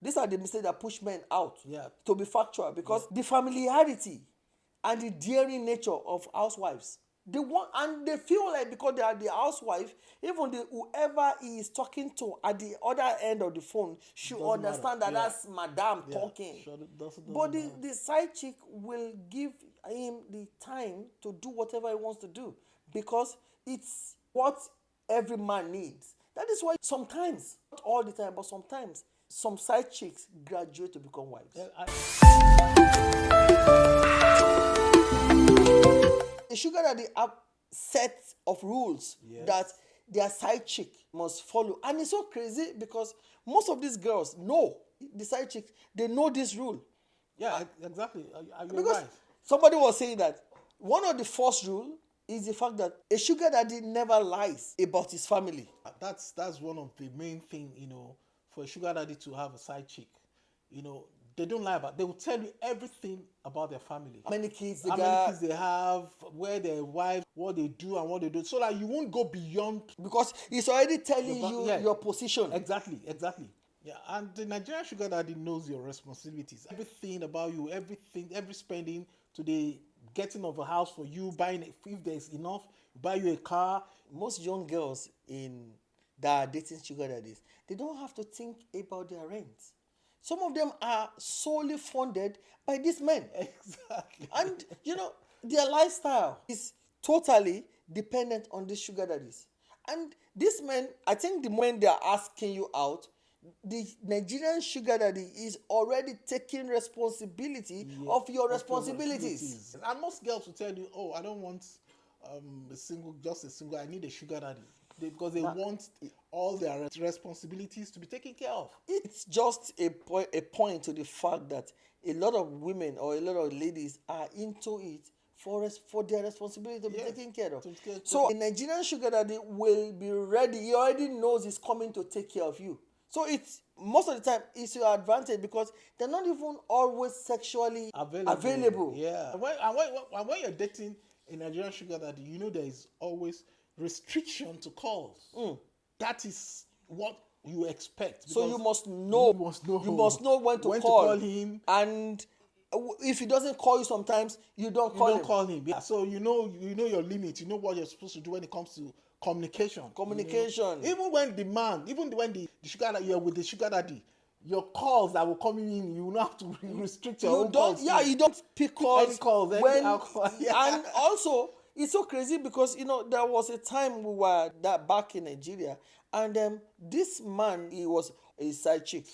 These are the mistakes that push men out. Yeah. To be factual, because the familiarity and the daring nature of housewives. They want, and they feel like because they are the housewife, even whoever he is talking to at the other end of the phone should Doesn't understand matter. that Yeah. that's madam Yeah. talking. Sure, doesn't But matter. the side chick will give him the time to do whatever he wants to do, because it's what every man needs. That is why sometimes, not all the time, but sometimes, some side chicks graduate to become wives. A sugar daddy have set of rules that their side chick must follow, and it's so crazy because most of these girls know the side chicks. They know this rule. Yeah, exactly. You're Because right. somebody was saying that one of the first rule is the fact that a sugar daddy never lies about his family. That's one of the main thing, for a sugar daddy to have a side chick. They don't lie about. They will tell you everything about their family. How many kids they How many got? kids they have, where their wife, what they do and what they do, so that you won't go beyond. Because he's already telling you Yeah. your position. Exactly. Yeah, and the Nigerian sugar daddy knows your responsibilities. Everything about you, every spending to the getting of a house for you, buying it, if there's enough, buy you a car. Most young girls that are dating sugar daddies, they don't have to think about their rent. Some of them are solely funded by these men. Exactly. And their lifestyle is totally dependent on these sugar daddies. And these men, I think the moment they are asking you out, the Nigerian sugar daddy is already taking responsibility of your responsibilities. And most girls will tell you, "Oh, I don't want just a single. I need a sugar daddy." Because they want all their responsibilities to be taken care of. It's just a point to the fact that a lot of women or a lot of ladies are into it for their responsibility to be taken care of. So a Nigerian sugar daddy will be ready. He already knows he's coming to take care of you. So it's most of the time it's your advantage because they're not even always sexually available. Yeah. When you're dating a Nigerian sugar daddy, there is always restriction to calls. That is what you expect. So you must know. You must know when to call him. And if he doesn't call you sometimes, you don't call him. Yeah. So you know your limit. You know what you're supposed to do when it comes to communication. Even when the sugar daddy, you're with the sugar daddy, your calls that will come in, you will not have to restrict your own calls. Yeah, you don't pick calls. Any calls, And also, it's so crazy because there was a time we were back in Nigeria, and this man, he was a side chick.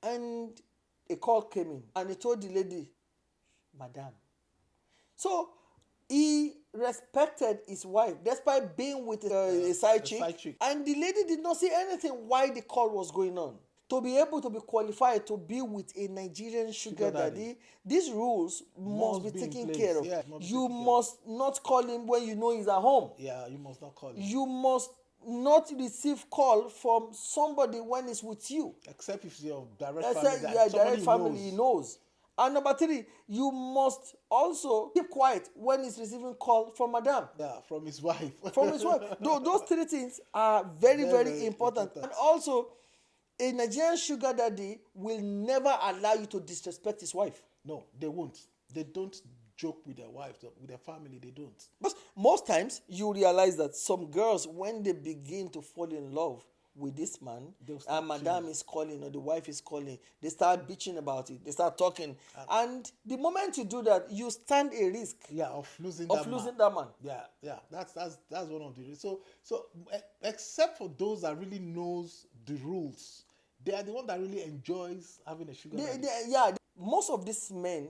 And a call came in, and he told the lady, "Madam." So he respected his wife despite being with a side chick. And the lady did not say anything why the call was going on. To be able to be qualified to be with a Nigerian sugar daddy, these rules must be taken care of. Yeah, you must not call him when you know he's at home. Yeah, you must not call him. You must not receive call from somebody when he's with you. Except if your direct family. Direct family knows. And number 3, you must also keep quiet when he's receiving call from madam. Yeah, from his wife. Those 3 things are very, very important. And also, a Nigerian sugar daddy will never allow you to disrespect his wife. No, they won't. They don't joke with their wives, with their family. They don't. But most times, you realize that some girls, when they begin to fall in love with this man, and madam is calling or the wife is calling, they start bitching about it. They start talking. And the moment you do that, you stand a risk. Yeah, of losing that man. Yeah. That's one of the reasons. So except for those that really knows the rules, they are the one that really enjoys having a sugar daddy. Most of these men,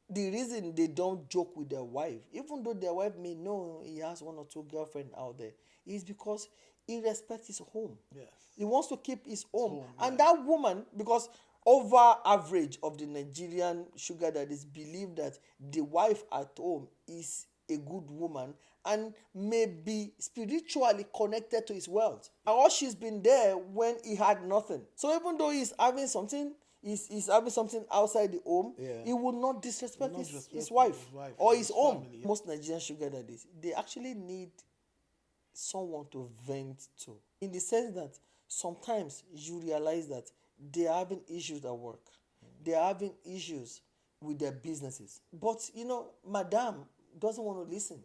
the reason they don't joke with their wife, even though their wife may know he has 1 or 2 girlfriends out there, is because he respects his home. Yes. He wants to keep his home. And that woman, because over average of the Nigerian sugar daddies believe that the wife at home is a good woman and may be spiritually connected to his wealth. Or she's been there when he had nothing. So even though he's having something outside the home, he will not disrespect his wife or his home. Family, yeah. Most Nigerian sugar daddies, they actually need someone to vent to. In the sense that sometimes you realize that They are having issues at work. They are having issues with their businesses. But Madame doesn't want to listen.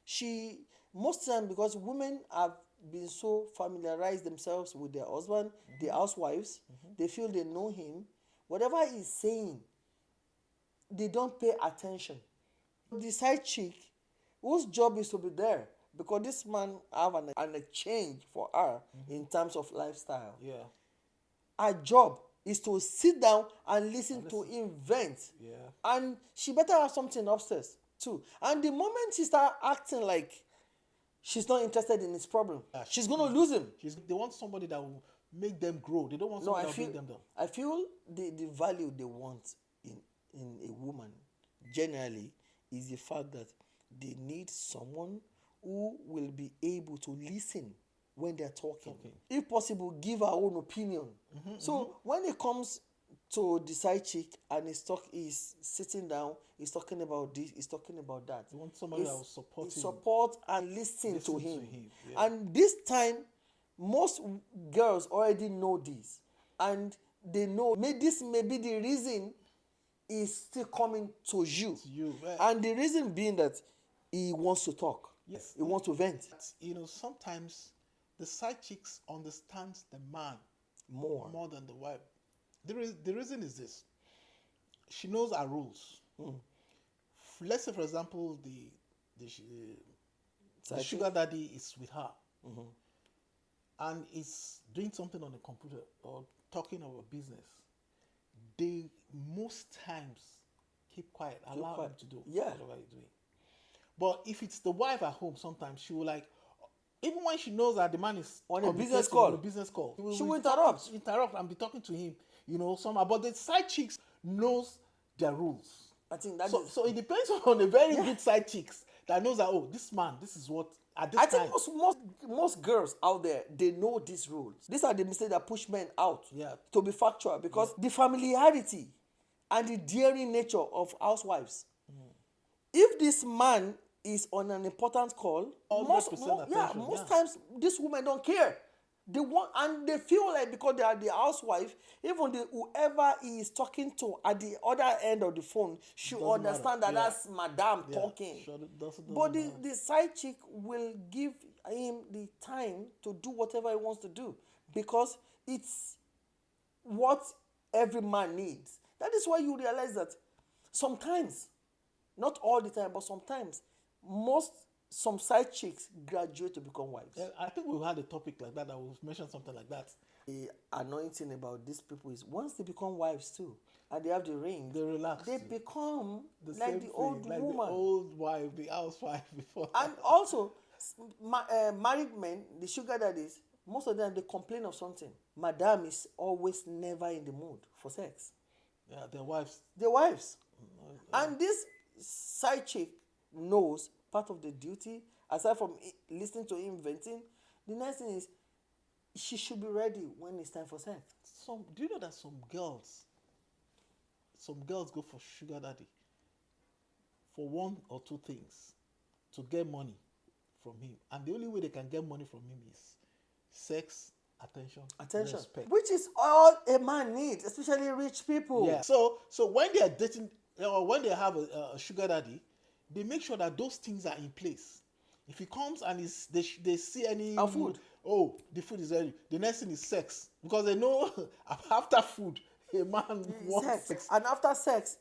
She most time, because women have been so familiarized themselves with their husband, the housewives, they feel they know him. Whatever he's saying, they don't pay attention. The side chick, whose job is to be there, because this man have an exchange for her in terms of lifestyle. Yeah. Her job is to sit down and listen to him vent. Yeah. And she better have something upstairs too. And the moment she start acting like she's not interested in his problem, she's going to lose him. They want somebody that will make them grow. They don't want somebody that will make them down. I feel the value they want in a woman generally is the fact that they need someone who will be able to listen when they're talking. If possible, give her own opinion. So when it comes to the side chick and he's sitting down, he's talking about this, he's talking about that. You want somebody that will support him. Support and listen to him. Yeah. And this time, most girls already know this. And they know this may be the reason he's still coming to you. And the reason being that he wants to talk. Yes. He wants to vent. Sometimes the side chicks understands the man more than the wife. The reason is this. She knows her rules. Let's say, for example, the sugar daddy is with her and is doing something on the computer or talking about business. They most times keep quiet, allow him to do whatever he's doing. But if it's the wife at home, sometimes she will even when she knows that the man is on a business call, she will interrupt and be talking to him, somehow. But the side chicks knows their rules. I think that so it depends on a very good side chicks that knows that, this man, this is what at this time. I think most girls out there, they know these rules. These are the mistakes that push men out. To be factual, because the familiarity and the daring nature of housewives. If this man is on an important call, most times these women don't care. They want, and they feel like because they are the housewife, even whoever he is talking to at the other end of the phone should understand that that's Madame talking. But the side chick will give him the time to do whatever he wants to do, because it's what every man needs. That is why you realize that sometimes, not all the time, but sometimes, some side chicks graduate to become wives. I think we've had a topic like that we've mentioned something like that. The annoying thing about these people is once they become wives too, and they have the ring, they relax. They become like the old woman, the old wife, the housewife before. And also, married men, the sugar daddies, most of them, they complain of something. Madame is always never in the mood for sex. Yeah, their wives. And this side chick knows part of the duty, aside from listening to him venting, the next thing is she should be ready when it's time for sex. Do you know that some girls go for sugar daddy for one or two things to get money from him, and the only way they can get money from him is sex, attention, respect, which is all a man needs, especially rich people. Yeah. So when they are dating or when they have a sugar daddy, they make sure that those things are in place. If he comes and they see any food, the food is ready. The next thing is sex, because they know after food a man wants sex. And after sex,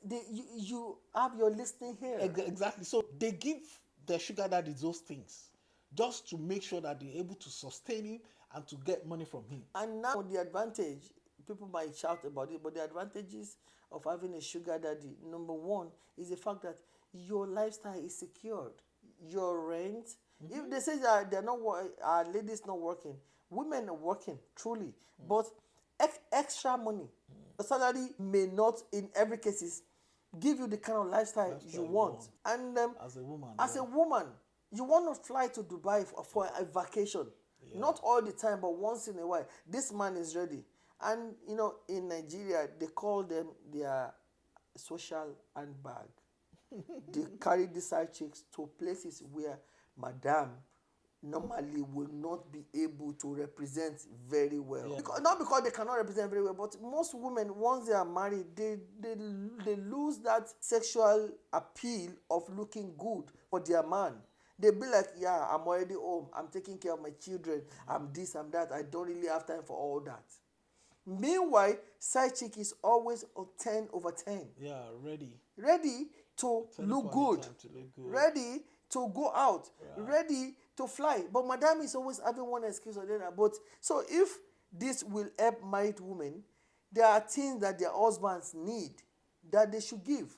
you have your listening here. Exactly. So they give their sugar daddy those things just to make sure that they're able to sustain him and to get money from him. And now the advantage, people might shout about it, but the advantages of having a sugar daddy, number one, is the fact that your lifestyle is secured. Your rent, if they say that they're not, ladies not working, women are working truly, but extra money. The salary may not, in every case, give you the kind of lifestyle you want. And as a woman, you want to fly to Dubai for a vacation. Not all the time, but once in a while. This man is ready. And in Nigeria, they call them their social handbag. They carry the side chicks to places where Madame normally will not be able to represent very well. Not because they cannot represent very well, but most women, once they are married, they lose that sexual appeal of looking good for their man. They be like, yeah, I'm already home, I'm taking care of my children, I'm this, I'm that, I don't really have time for all that. Meanwhile, side chick is always a 10 over 10. Yeah, ready. Ready to look good. Ready to go out. Ready to fly. But madam is always having one excuse or the other. But so if this will help married women, there are things that their husbands need that they should give.